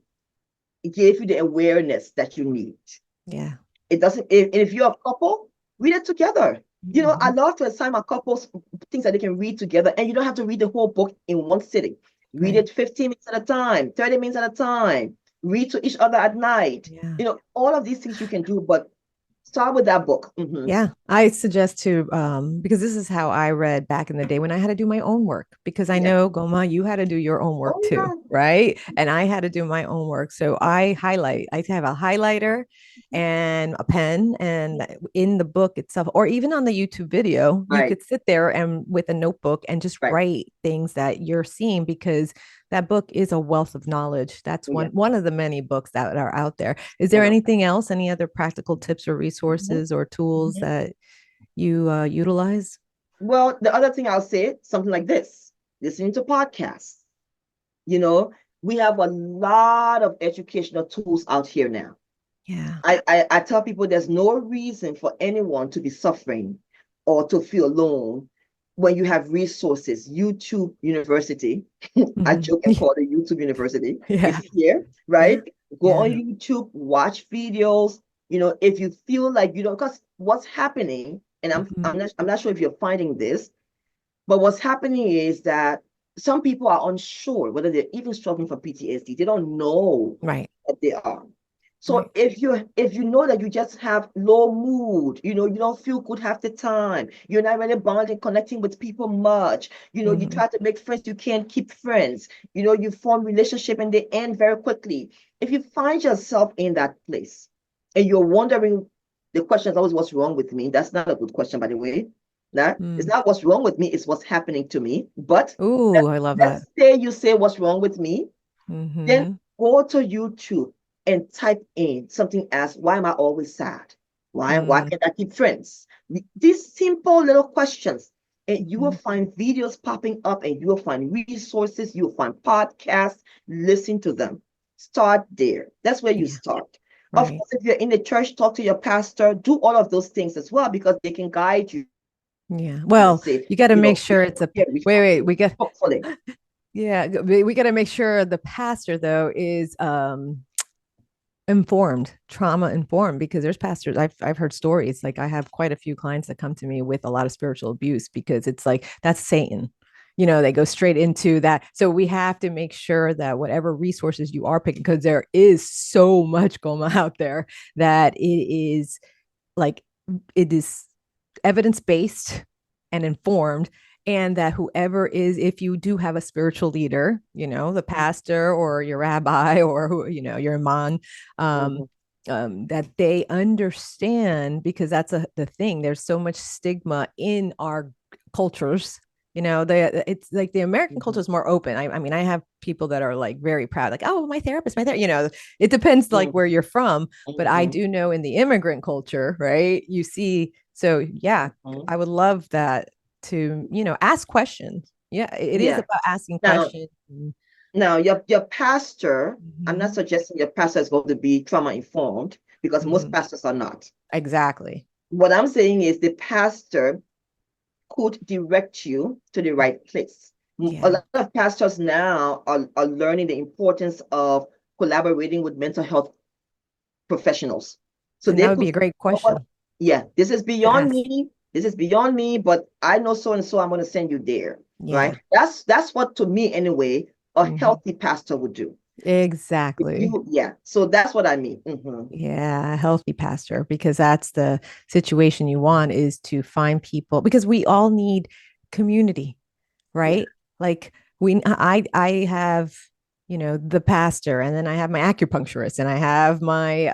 Speaker 2: give you the awareness that you need.
Speaker 1: Yeah.
Speaker 2: It doesn't, if you're a couple, read it together. I
Speaker 1: Mm-hmm.
Speaker 2: love to assign my couples things that they can read together, and you don't have to read the whole book in one sitting. Read
Speaker 1: Right.
Speaker 2: it 15 minutes at a time, 30 minutes at a time. Read to each other at night.
Speaker 1: Yeah.
Speaker 2: All of these things you can do, but Start with that book.
Speaker 1: Yeah, I suggest to because this is how I read back in the day when I had to do my own work because I
Speaker 2: Yeah.
Speaker 1: know Goma, you had to do your own work
Speaker 2: Oh
Speaker 1: too,
Speaker 2: yeah.
Speaker 1: right? And I had to do my own work. So I highlight, I have a highlighter and a pen and in the book itself or even on the YouTube video, you
Speaker 2: Right.
Speaker 1: could sit there and with a notebook and just
Speaker 2: Right.
Speaker 1: write things that you're seeing because that book is a wealth of knowledge. That's
Speaker 2: Yeah.
Speaker 1: one of the many books that are out there. Is there
Speaker 2: Yeah.
Speaker 1: anything else? Any other practical tips or
Speaker 2: Mhm.
Speaker 1: resources or tools
Speaker 2: Mhm.
Speaker 1: that you utilize?
Speaker 2: Well, the other thing I'll say, something like this, listening to podcasts. You know, we have a lot of educational tools out here now.
Speaker 1: Yeah.
Speaker 2: I tell people there's no reason for anyone to be suffering or to feel alone when you have resources. YouTube University, I
Speaker 1: Mhm.
Speaker 2: joke and call it YouTube University, is
Speaker 1: Yeah.
Speaker 2: here, right? Go on
Speaker 1: Yeah.
Speaker 2: YouTube, watch videos. If you feel like you don't, because what's happening, and
Speaker 1: Mhm.
Speaker 2: I'm not sure if you're finding this, but what's happening is that some people are unsure whether they're even struggling from PTSD. They don't know
Speaker 1: Right.
Speaker 2: that they are. So
Speaker 1: Right.
Speaker 2: if you know that you just have low mood, you don't feel good half the time, you're not really bonding, connecting with people much, you
Speaker 1: Mhm.
Speaker 2: try to make friends, you can't keep friends, you form relationship and they end very quickly. If you find yourself in that place and you're wondering, the question is always what's wrong with me. That's not a good question, by the way. That it's
Speaker 1: Mm.
Speaker 2: not what's wrong with me, it's what's happening to me. But
Speaker 1: Ooh, I love that.
Speaker 2: let's say you say what's wrong with me, then
Speaker 1: Mhm.
Speaker 2: go to YouTube and type in something as why am I always sad? Why
Speaker 1: Mm.
Speaker 2: can't I keep friends? These simple little questions. And you will
Speaker 1: Mhm.
Speaker 2: find videos popping up and you will find resources, you will find podcasts, listen to them. Start there. That's where you
Speaker 1: Yeah.
Speaker 2: start. Of
Speaker 1: Right.
Speaker 2: course, if you're in the church, talk to your pastor, do all of those things as well because they can guide you
Speaker 1: Yeah.
Speaker 2: and
Speaker 1: Well,
Speaker 2: say,
Speaker 1: you got to make sure it's a
Speaker 2: here, reach
Speaker 1: wait,
Speaker 2: out to
Speaker 1: wait,
Speaker 2: me.
Speaker 1: we got
Speaker 2: Hopefully.
Speaker 1: yeah, we got to make sure the pastor though is informed, trauma informed, because there's pastors I've heard stories. Like I have quite a few clients that come to me with a lot of spiritual abuse because it's like that's Satan. They go straight into that. So we have to make sure that whatever resources you are picking, because there is so much going out there that it is like it is evidence based and informed, and that whoever is, if you do have a spiritual leader, the pastor or your rabbi or who, your imam, um,
Speaker 2: Mhm.
Speaker 1: that they understand, because that's the thing. There's so much stigma in our cultures. It's like the American culture
Speaker 2: Mhm.
Speaker 1: is more open. I mean, I have people that are like very proud, like, oh, my therapist, my therapist. It depends like where
Speaker 2: Mhm.
Speaker 1: you're from, but I
Speaker 2: Mhm.
Speaker 1: do know in the immigrant culture, right? You see, so yeah,
Speaker 2: Mhm.
Speaker 1: I would love that to, ask questions. Yeah, it is
Speaker 2: Yeah.
Speaker 1: about asking
Speaker 2: Now,
Speaker 1: questions.
Speaker 2: your pastor, I'm not
Speaker 1: Mhm,
Speaker 2: suggesting your pastor is going to be trauma informed because most
Speaker 1: mhm.
Speaker 2: pastors are not.
Speaker 1: Exactly.
Speaker 2: What I'm saying is the pastor could direct you to the right place. A
Speaker 1: Yeah.
Speaker 2: lot of pastors now are learning the importance of collaborating with mental health professionals. So
Speaker 1: And that
Speaker 2: they
Speaker 1: would
Speaker 2: could
Speaker 1: be a
Speaker 2: say,
Speaker 1: great
Speaker 2: you know what?
Speaker 1: question
Speaker 2: Yeah, this is
Speaker 1: to
Speaker 2: beyond
Speaker 1: ask.
Speaker 2: me. This is beyond me, but I know so and so. I'm going to send you there, right?
Speaker 1: Yeah.
Speaker 2: That's what to me anyway a
Speaker 1: Mhm.
Speaker 2: healthy pastor would do. If
Speaker 1: Exactly.
Speaker 2: you, yeah. So that's what I mean.
Speaker 1: Yeah, a healthy pastor, because that's the situation you want, is to find people, because we all need community,
Speaker 2: Yeah.
Speaker 1: right? Like I have, the pastor, and then I have my acupuncturist, and I have my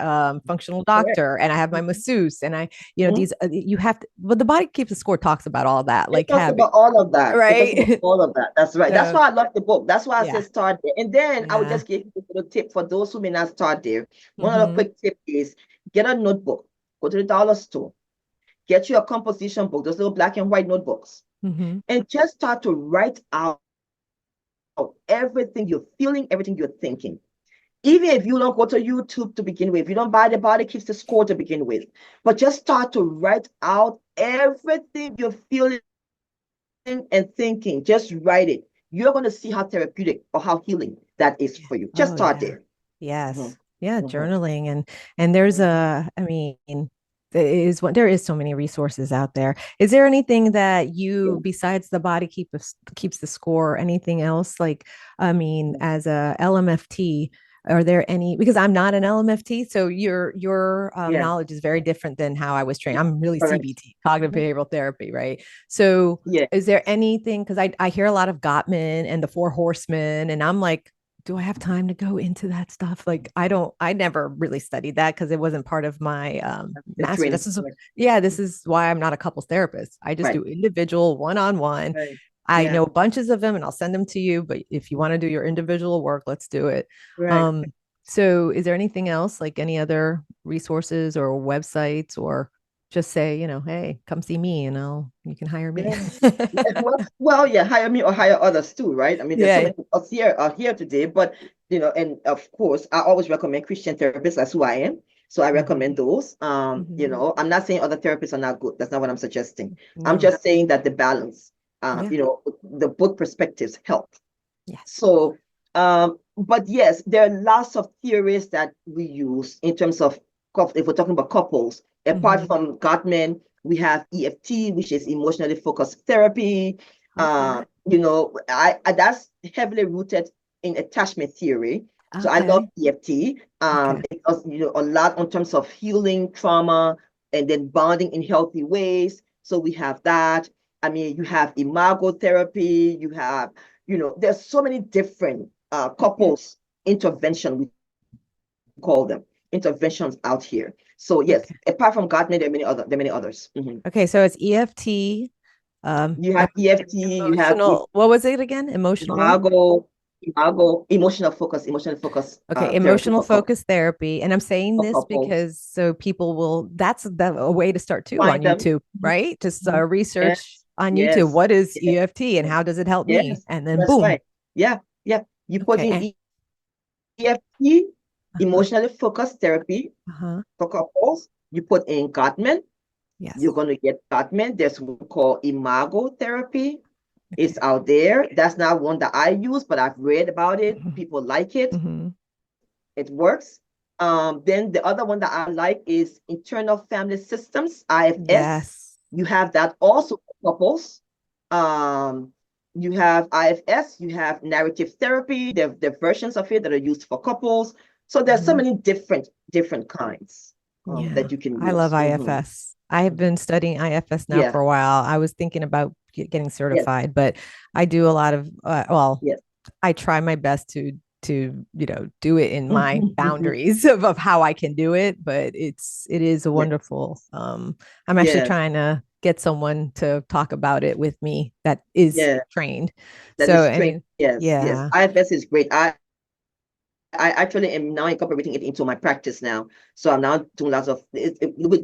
Speaker 1: functional
Speaker 2: Correct.
Speaker 1: doctor, and I have my masseuse, and
Speaker 2: Mhm.
Speaker 1: these you have to, but the body keeps the score talks about all that,
Speaker 2: It
Speaker 1: like
Speaker 2: talks
Speaker 1: having,
Speaker 2: about all of that. It talks about
Speaker 1: right?
Speaker 2: all of that. That's right. That's
Speaker 1: So
Speaker 2: why I love the book. That's why I
Speaker 1: yeah,
Speaker 2: said start there. And then I would
Speaker 1: yeah.
Speaker 2: just give you a little tip for those who may not start there. One other
Speaker 1: Mm-hmm.
Speaker 2: quick tip is get a notebook. Go to the dollar store. Get you a composition book, those little black and white notebooks,
Speaker 1: Mm-hmm.
Speaker 2: and just start to write out everything you're feeling, everything you're thinking. Even if you don't go to YouTube to begin with, if you don't buy the body keeps the score to begin with, but just start to write out everything you're feeling and thinking. Just write it. You're going to see how therapeutic or how healing that is
Speaker 1: Yeah.
Speaker 2: for you. Just
Speaker 1: Oh
Speaker 2: start
Speaker 1: yeah.
Speaker 2: there. Mhm.
Speaker 1: Yes. Yeah,
Speaker 2: Mhm.
Speaker 1: journaling, and there's
Speaker 2: Mhm.
Speaker 1: I mean, there is so many resources out there. Is there anything that you,
Speaker 2: Yeah.
Speaker 1: besides the body keeps the score, anything else, like, I mean, as a LMFT, Are there any, because I'm not an LMFT, so your
Speaker 2: Yeah,
Speaker 1: knowledge is very different than how I was trained. I'm really
Speaker 2: correct.
Speaker 1: CBT, cognitive behavioral therapy, right? So
Speaker 2: Yeah,
Speaker 1: is there anything, because I hear a lot of Gottman and the Four Horsemen, and I'm like, do I have time to go into that stuff? Like, I never really studied that because it wasn't part of my
Speaker 2: the
Speaker 1: master.
Speaker 2: training. Right.
Speaker 1: Yeah, this is why I'm not a couples therapist. I just
Speaker 2: Right.
Speaker 1: do individual one-on-one.
Speaker 2: Right.
Speaker 1: I
Speaker 2: Yeah.
Speaker 1: know bunches of them and I'll send them to you, but if you want to do your individual work, let's do it.
Speaker 2: Right.
Speaker 1: So is there anything else, like any other resources or websites, or just say, hey, come see me and you can hire me.
Speaker 2: Yeah. Yeah. Yeah, hire me or hire others too, right? I mean, there's so
Speaker 1: Yeah.
Speaker 2: many of us here are here today, but and of course, I always recommend Christian therapists. That's who I am. So I recommend
Speaker 1: Mhm.
Speaker 2: those.
Speaker 1: Mhm.
Speaker 2: I'm not saying other therapists are not good. That's not what I'm suggesting. I'm
Speaker 1: No.
Speaker 2: just saying that the balance,
Speaker 1: Yeah.
Speaker 2: the both perspectives help.
Speaker 1: Yes.
Speaker 2: So, but yes, there are lots of theories that we use in terms of if we're talking about couples. Apart
Speaker 1: Mhm.
Speaker 2: from Gottman, we have EFT, which is emotionally focused therapy.
Speaker 1: Okay.
Speaker 2: That's heavily rooted in attachment theory. So I love
Speaker 1: Okay.
Speaker 2: EFT
Speaker 1: Okay.
Speaker 2: because a lot in terms of healing trauma and then bonding in healthy ways. So we have that. I mean, you have imago therapy, you have there's so many different
Speaker 1: Okay.
Speaker 2: couples intervention, we call them interventions out here. So yes,
Speaker 1: Okay.
Speaker 2: apart from Gartner, there are many others. Mhm.
Speaker 1: Okay. So it's EFT,
Speaker 2: You have EFT, you have
Speaker 1: emotional. What was it again? Emotional what?
Speaker 2: Imago, emotional focus
Speaker 1: Okay,
Speaker 2: therapy
Speaker 1: emotional focus therapy. And I'm saying
Speaker 2: for
Speaker 1: this
Speaker 2: couples.
Speaker 1: because so people will, that's a way to start too on
Speaker 2: Find them.
Speaker 1: YouTube, right? Just
Speaker 2: Mhm.
Speaker 1: research
Speaker 2: Yes,
Speaker 1: on YouTube.
Speaker 2: yes,
Speaker 1: What is
Speaker 2: yes,
Speaker 1: EFT and
Speaker 2: yes,
Speaker 1: how does it help me?
Speaker 2: yes.
Speaker 1: And then
Speaker 2: That's
Speaker 1: boom.
Speaker 2: right. Yeah, yeah. You put
Speaker 1: Okay.
Speaker 2: in EFT,
Speaker 1: Uh-huh.
Speaker 2: emotionally focused therapy
Speaker 1: Uh-huh.
Speaker 2: for couples. You put in Gottman, you're
Speaker 1: Yes.
Speaker 2: going to get Gottman. There's one called imago therapy. It's
Speaker 1: Okay.
Speaker 2: out there. That's not one that I use, but I've read about it.
Speaker 1: Mm-hmm.
Speaker 2: People like it.
Speaker 1: Mm-hmm.
Speaker 2: It works. Then the other one that I like is internal family systems, IFS.
Speaker 1: Yes.
Speaker 2: You have that also for couples. Um, you have IFS, you have narrative therapy. There are versions of it that are used for couples. So there's so
Speaker 1: Mm-hmm.
Speaker 2: many different kinds
Speaker 1: Yeah.
Speaker 2: that you can
Speaker 1: I love
Speaker 2: use.
Speaker 1: IFS. I have been studying IFS now
Speaker 2: Yeah,
Speaker 1: for a while. I was thinking about getting
Speaker 2: yes,
Speaker 1: certified, but I do a lot of well,
Speaker 2: yes.
Speaker 1: I try my best to do it in my boundaries of how I can do it, but it is a
Speaker 2: Yes,
Speaker 1: wonderful I'm actually
Speaker 2: yes,
Speaker 1: trying to get someone to talk about it with me that is
Speaker 2: yes.
Speaker 1: trained.
Speaker 2: That
Speaker 1: So
Speaker 2: is
Speaker 1: I
Speaker 2: trained.
Speaker 1: mean,
Speaker 2: Yes, yes.
Speaker 1: yeah.
Speaker 2: IFS is great. I actually am now incorporating it into my practice now. So I'm now doing lots of they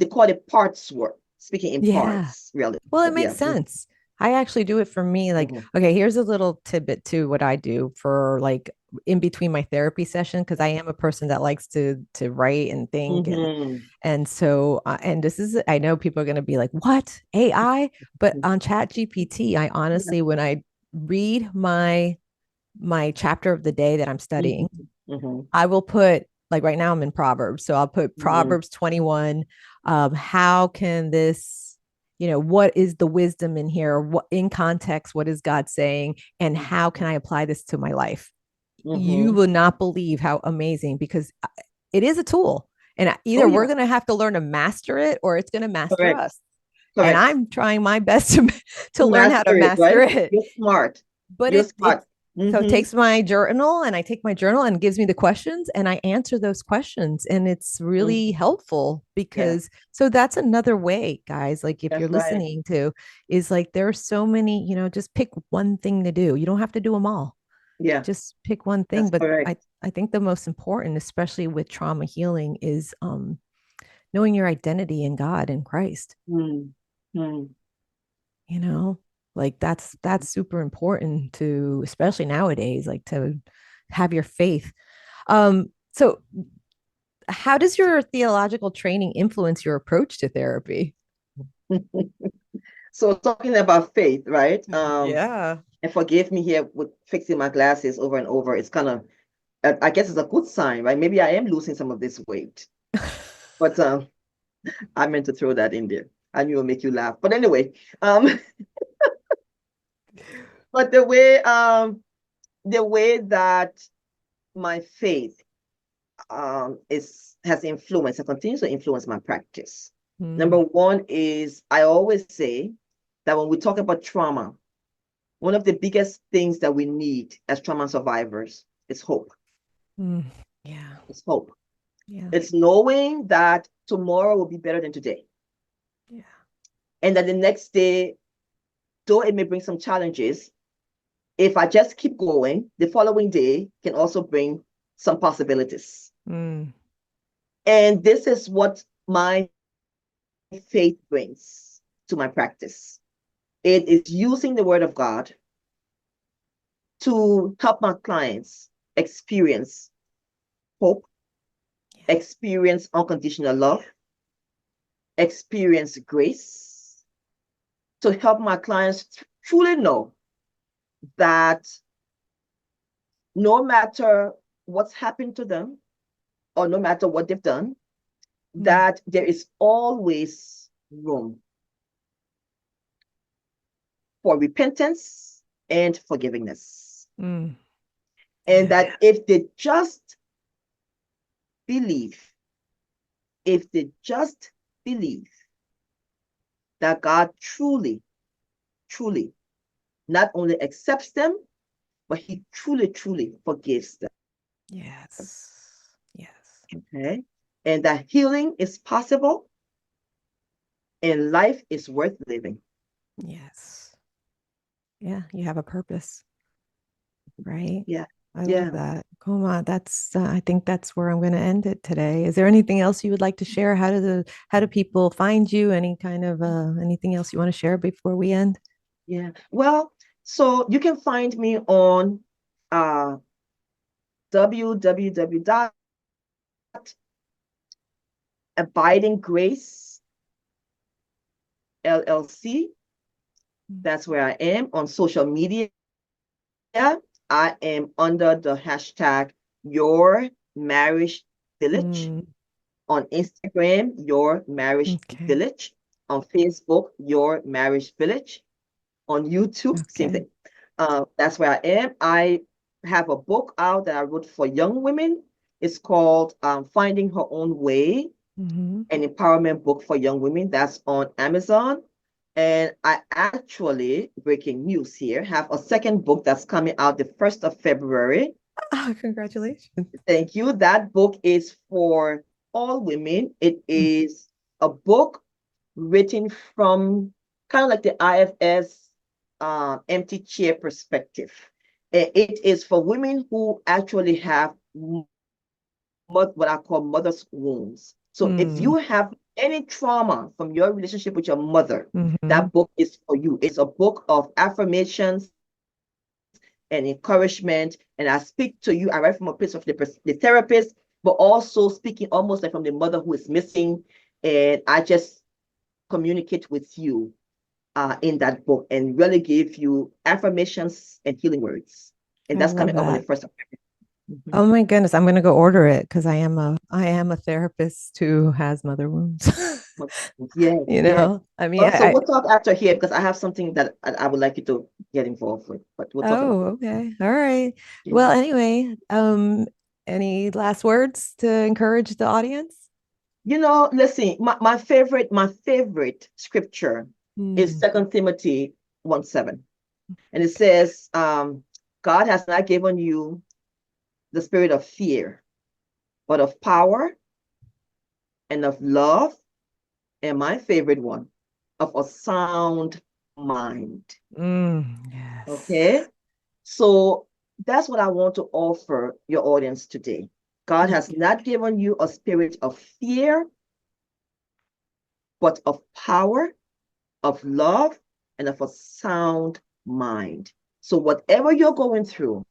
Speaker 2: call it parts work, speaking in
Speaker 1: Yeah.
Speaker 2: parts, really.
Speaker 1: Well, it makes
Speaker 2: Yeah.
Speaker 1: sense. I actually do it for me. Like,
Speaker 2: Mhm.
Speaker 1: okay, here's a little tidbit to what I do for like in between my therapy session because I am a person that likes to write and think
Speaker 2: Mhm.
Speaker 1: and so and this is I know people are going to be like, "What? AI?" But on Chat GPT, I
Speaker 2: Yeah.
Speaker 1: honestly when I read my chapter of the day that I'm studying,
Speaker 2: Mhm. Mhm.
Speaker 1: I will put like right now I'm in Proverbs. So I'll put
Speaker 2: Mhm.
Speaker 1: Proverbs 21. How can this, what is the wisdom in here? What in context, what is God saying? And how can I apply this to my life? You
Speaker 2: Mhm.
Speaker 1: will not believe how amazing because it is a tool. And
Speaker 2: Oh
Speaker 1: either we're
Speaker 2: yeah.
Speaker 1: going to have to learn to master it or it's going to master
Speaker 2: Correct.
Speaker 1: us. And
Speaker 2: Correct.
Speaker 1: I'm trying my best to learn how to
Speaker 2: Master it,
Speaker 1: master
Speaker 2: right?
Speaker 1: it.
Speaker 2: You're smart.
Speaker 1: But
Speaker 2: You're
Speaker 1: it
Speaker 2: smart.
Speaker 1: so it
Speaker 2: Mm-hmm.
Speaker 1: takes my journal and I take my journal and gives me the questions and I answer those questions and it's really
Speaker 2: Mm-hmm.
Speaker 1: helpful
Speaker 2: Yeah,
Speaker 1: because so that's another way, guys, like if you're
Speaker 2: that's right.
Speaker 1: listening to is like there are so many, just pick one thing to do. You don't have to do them all.
Speaker 2: Yeah,
Speaker 1: Just pick one thing,
Speaker 2: that's
Speaker 1: but
Speaker 2: correct.
Speaker 1: I think the most important, especially with trauma healing is knowing your identity in God and Christ.
Speaker 2: Mm. Mm.
Speaker 1: you know like that's super important to especially nowadays like to have your faith. So how does your theological training influence your approach to therapy?
Speaker 2: So talking about faith, right?
Speaker 1: Yeah.
Speaker 2: And forgive me here with fixing my glasses over and over. It's kind of, I guess it's a good sign, right? Maybe I am losing some of this weight, but I meant to throw that in there. I knew it'll make you laugh. But anyway, um, but the way that my faith has influenced and continues to influence my practice. Number
Speaker 1: Mm.
Speaker 2: one is I always say that when we talk about trauma, one of the biggest things that we need as trauma survivors is hope.
Speaker 1: Mm. Yeah.
Speaker 2: It's hope.
Speaker 1: Yeah.
Speaker 2: It's knowing that tomorrow will be better than today.
Speaker 1: Yeah.
Speaker 2: And that the next day, though it may bring some challenges, if I just keep going, the following day can also bring some possibilities.
Speaker 1: Mm.
Speaker 2: And this is what my faith brings to my practice. It is using the word of God to help my clients experience hope,
Speaker 1: Yeah.
Speaker 2: experience unconditional love, experience grace, to help my clients truly know that no matter what's happened to them or no matter what they've done,
Speaker 1: Mm.
Speaker 2: that there is always room for repentance and forgiveness.
Speaker 1: Mm.
Speaker 2: And
Speaker 1: Yeah.
Speaker 2: that if they just believe, if they just believe that God truly, truly not only accepts them, but he truly, truly forgives them.
Speaker 1: Yes. Yes.
Speaker 2: Okay. And that healing is possible and life is worth living.
Speaker 1: Yes. Yeah. You have a purpose, right?
Speaker 2: Yeah.
Speaker 1: I love
Speaker 2: Yeah.
Speaker 1: that. Goumah, I think that's where I'm going to end it today. Is there anything else you would like to share? How do people find you? Any kind of anything else you want to share before we end?
Speaker 2: Yeah. Well, so you can find me on uh www.abidinggrace LLC. That's where I am on social media. I am under the hashtag Your Marriage Village.
Speaker 1: Mm,
Speaker 2: On Instagram, Your Marriage
Speaker 1: okay.
Speaker 2: Village. On Facebook, Your Marriage Village. On YouTube, same
Speaker 1: Okay.
Speaker 2: thing. That's where I am. I have a book out that I wrote for young women. It's called Finding Her Own Way,
Speaker 1: Mm-hmm.
Speaker 2: an empowerment book for young women. That's on Amazon. And I actually, breaking news here, have a second book that's coming out the 1st of February.
Speaker 1: Oh, congratulations.
Speaker 2: Thank you. That book is for all women. It
Speaker 1: Mm,
Speaker 2: is a book written from kind of like the IFS empty chair perspective. It is for women who actually have what I call mother's wounds. So if
Speaker 1: mm,
Speaker 2: you have any trauma from your relationship with your mother,
Speaker 1: mm-hmm.
Speaker 2: that book is for you. It's a book of affirmations and encouragement. And I speak to you, I write from a place of the therapist, but also speaking almost like from the mother who is missing. And I just communicate with you in that book and really give you affirmations and healing words. And
Speaker 1: I
Speaker 2: that's
Speaker 1: love
Speaker 2: coming out on the
Speaker 1: that.
Speaker 2: 1st of February.
Speaker 1: Oh my goodness, I'm going to go order it because I am a therapist who has mother wounds.
Speaker 2: Yes,
Speaker 1: You
Speaker 2: yes.
Speaker 1: know, I mean,
Speaker 2: Well, so we'll talk after here because I have something that I would like you to get involved with, but we'll talk about
Speaker 1: oh, okay. All right.
Speaker 2: it.
Speaker 1: Well, anyway, any last words to encourage the audience?
Speaker 2: Listen, my favorite scripture is
Speaker 1: Mm,
Speaker 2: 2 Timothy 1:7. And it says, God has not given you the spirit of fear, but of power and of love, and my favorite one, of a sound mind.
Speaker 1: yes.
Speaker 2: Okay? So that's what I want to offer your audience today. God has not given you a spirit of fear, but of power, of love, and of a sound mind. So whatever you're going through,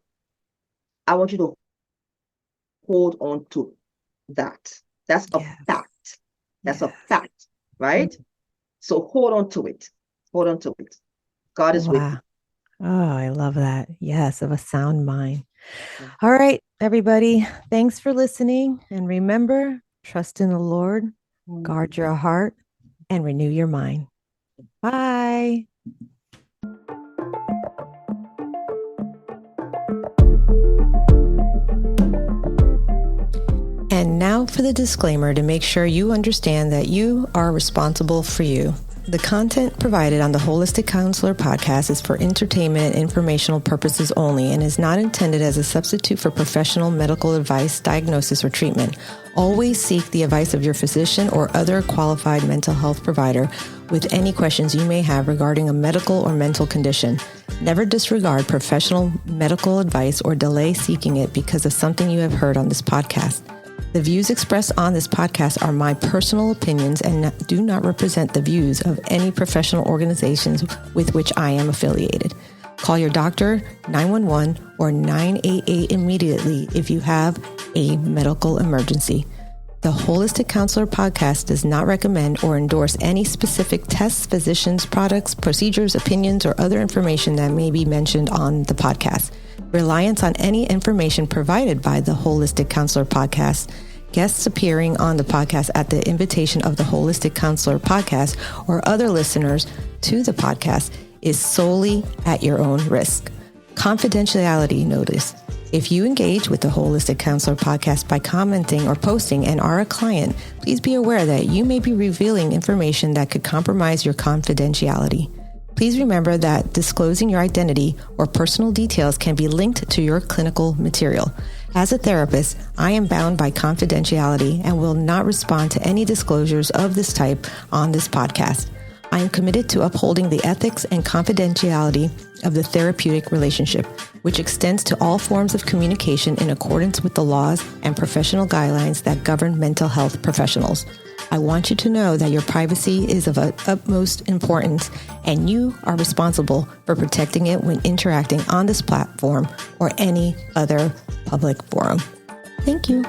Speaker 2: I want you to hold on to that. That's a
Speaker 1: Yes.
Speaker 2: fact. That's a
Speaker 1: Yes.
Speaker 2: fact, right? So hold on to it. Hold on to it. God is with
Speaker 1: Wow. Oh, I love that. Yes, of a sound mind.
Speaker 2: you.
Speaker 1: All right, everybody. Thanks for listening. And remember, trust in the Lord, guard your heart, and renew your mind. Bye. for the disclaimer to make sure you understand that you are responsible for you. The content provided on the Holistic Counselor podcast is for entertainment and informational purposes only and is not intended as a substitute for professional medical advice, diagnosis, or treatment. Always seek the advice of your physician or other qualified mental health provider with any questions you may have regarding a medical or mental condition. Never disregard professional medical advice or delay seeking it because of something you have heard on this podcast. The views expressed on this podcast are my personal opinions and do not represent the views of any professional organizations with which I am affiliated. Call your doctor, 911, or 988 immediately if you have a medical emergency. The Holistic Counselor podcast does not recommend or endorse any specific tests, physicians, products, procedures, opinions, or other information that may be mentioned on the podcast. Reliance on any information provided by the Holistic Counselor podcast, guests appearing on the podcast at the invitation of the Holistic Counselor podcast, or other listeners to the podcast is solely at your own risk. Confidentiality notice. If you engage with the Holistic Counselor podcast by commenting or posting and are a client, please be aware that you may be revealing information that could compromise your confidentiality. Please remember that disclosing your identity or personal details can be linked to your clinical material. As a therapist, I am bound by confidentiality and will not respond to any disclosures of this type on this podcast. I am committed to upholding the ethics and confidentiality of the therapeutic relationship, which extends to all forms of communication in accordance with the laws and professional guidelines that govern mental health professionals. I want you to know that your privacy is of utmost importance, and you are responsible for protecting it when interacting on this platform or any other public forum. Thank you.